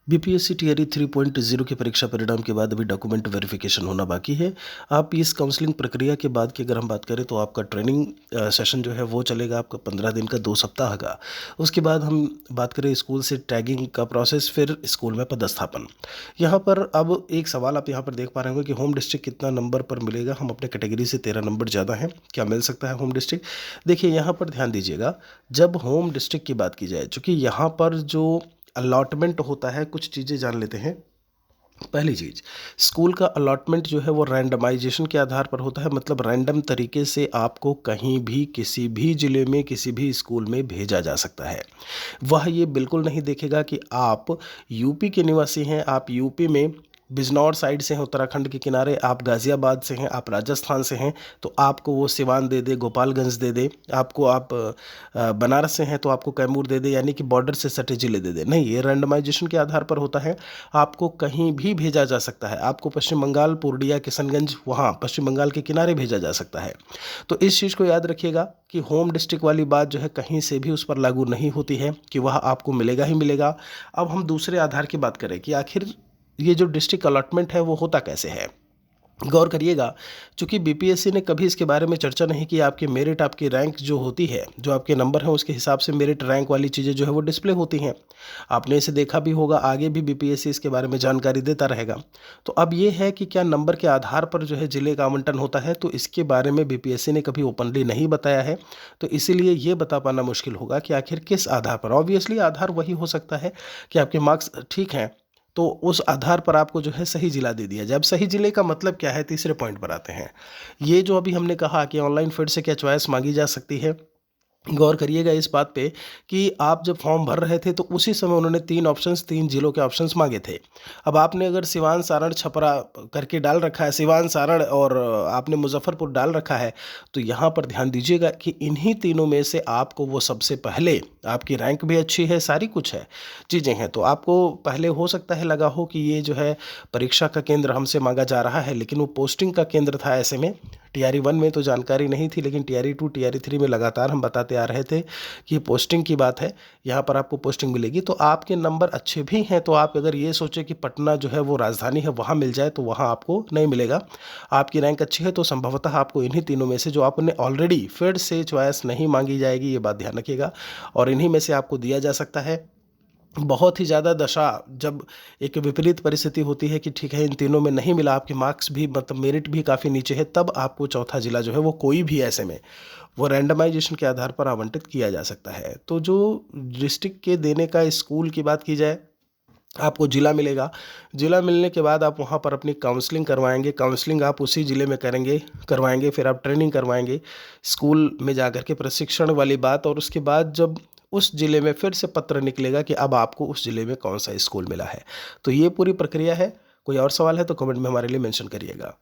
BPSC TRE 3.0 की परीक्षा परिणाम के बाद अभी डॉक्यूमेंट वेरिफिकेशन होना बाकी है। आप इस काउंसलिंग प्रक्रिया के बाद की अगर हम बात करें तो आपका ट्रेनिंग सेशन जो है वो चलेगा आपका 15 दिन का 2 सप्ताह का। उसके बाद हम बात करें स्कूल से टैगिंग का प्रोसेस, फिर स्कूल में पदस्थापन। यहाँ पर अब एक सवाल आप यहाँ पर देख पा रहे होंगे कि होम डिस्ट्रिक्ट कितना नंबर पर मिलेगा। हम अपने कैटेगरी से 13 नंबर ज़्यादा हैं, क्या मिल सकता है होम डिस्ट्रिक्ट। देखिए यहाँ पर ध्यान दीजिएगा, जब होम डिस्ट्रिक्ट की बात की जाए, चूँकि यहाँ पर जो अलॉटमेंट होता है, कुछ चीज़ें जान लेते हैं। पहली चीज़, स्कूल का अलॉटमेंट जो है वो रैंडमाइजेशन के आधार पर होता है, मतलब रैंडम तरीके से आपको कहीं भी किसी भी ज़िले में किसी भी स्कूल में भेजा जा सकता है। वह ये बिल्कुल नहीं देखेगा कि आप यूपी के निवासी हैं, आप यूपी में बिजनौर साइड से हैं, उत्तराखंड के किनारे, आप गाज़ियाबाद से हैं, आप राजस्थान से हैं, तो आपको वो सिवान दे दे, गोपालगंज दे दे, आपको आप बनारस से हैं तो आपको कैमूर दे दे, यानी कि बॉर्डर से सटे जिले दे दे। नहीं, ये रैंडमाइजेशन के आधार पर होता है। आपको कहीं भी भेजा जा सकता है। आपको पश्चिम बंगाल, पूर्णिया, किशनगंज, वहाँ पश्चिम बंगाल के किनारे भेजा जा सकता है। तो इस चीज़ को याद रखिएगा कि होम डिस्ट्रिक्ट वाली बात जो है कहीं से भी उस पर लागू नहीं होती है कि वह आपको मिलेगा ही मिलेगा। अब हम दूसरे आधार की बात करें कि आखिर ये जो डिस्ट्रिक्ट अलॉटमेंट है वो होता कैसे है। गौर करिएगा, चूंकि बीपीएससी ने कभी इसके बारे में चर्चा नहीं की। आपकी मेरिट, आपकी रैंक जो होती है, जो आपके नंबर हैं उसके हिसाब से मेरिट रैंक वाली चीज़ें जो है वो डिस्प्ले होती हैं। आपने इसे देखा भी होगा, आगे भी बीपीएससी इसके बारे में जानकारी देता रहेगा। तो अब ये है कि क्या नंबर के आधार पर जो है जिले का आवंटन होता है, तो इसके बारे में बीपीएससी ने कभी ओपनली नहीं बताया है। तो इसीलिए ये बता पाना मुश्किल होगा कि आखिर किस आधार पर। ऑब्वियसली आधार वही हो सकता है कि आपके मार्क्स ठीक हैं, तो उस आधार पर आपको जो है सही जिला दे दिया जाए। अब सही जिले का मतलब क्या है, तीसरे पॉइंट पर आते हैं। ये जो अभी हमने कहा कि ऑनलाइन फिर से क्या चॉइस मांगी जा सकती है, गौर करिएगा इस बात पे कि आप जब फॉर्म भर रहे थे तो उसी समय उन्होंने 3 ऑप्शंस, 3 जिलों के ऑप्शंस मांगे थे। अब आपने अगर सिवान, सारण, छपरा करके डाल रखा है, सिवान, सारण और आपने मुजफ्फरपुर डाल रखा है, तो यहाँ पर ध्यान दीजिएगा कि इन्हीं तीनों में से आपको वो सबसे पहले, आपकी रैंक भी अच्छी है, सारी कुछ है, चीज़ें हैं, तो आपको पहले हो सकता है लगा हो कि ये जो है परीक्षा का केंद्र हमसे मांगा जा रहा है, लेकिन वो पोस्टिंग का केंद्र था। ऐसे में टीआरई 1 में तो जानकारी नहीं थी, लेकिन टीआरई 2, टीआरई 3 में लगातार हम बताते आ रहे थे कि ये पोस्टिंग की बात है, यहाँ पर आपको पोस्टिंग मिलेगी। तो आपके नंबर अच्छे भी हैं, तो आप अगर ये सोचें कि पटना जो है वो राजधानी है, वहाँ मिल जाए, तो वहाँ आपको नहीं मिलेगा। आपकी रैंक अच्छी है तो संभवतः आपको इन्हीं तीनों में से, जो आपने ऑलरेडी फिर से चॉइस नहीं मांगी जाएगी, ये बात ध्यान रखिएगा, और इन्हीं में से आपको दिया जा सकता है। बहुत ही ज़्यादा दशा, जब एक विपरीत परिस्थिति होती है कि ठीक है इन तीनों में नहीं मिला, आपके मार्क्स भी, मतलब मेरिट भी काफ़ी नीचे है, तब आपको चौथा जिला जो है वो कोई भी ऐसे में वो रैंडमाइजेशन के आधार पर आवंटित किया जा सकता है। तो जो डिस्ट्रिक्ट के देने का स्कूल की बात की जाए, आपको जिला मिलेगा। जिला मिलने के बाद आप वहाँ पर अपनी काउंसलिंग करवाएंगे। काउंसलिंग आप उसी ज़िले में करवाएंगे, फिर आप ट्रेनिंग करवाएंगे स्कूल में जाकर के, प्रशिक्षण वाली बात। और उसके बाद जब उस ज़िले में फिर से पत्र निकलेगा कि अब आपको उस ज़िले में कौन सा स्कूल मिला है। तो ये पूरी प्रक्रिया है। कोई और सवाल है तो कमेंट में हमारे लिए मेंशन करिएगा।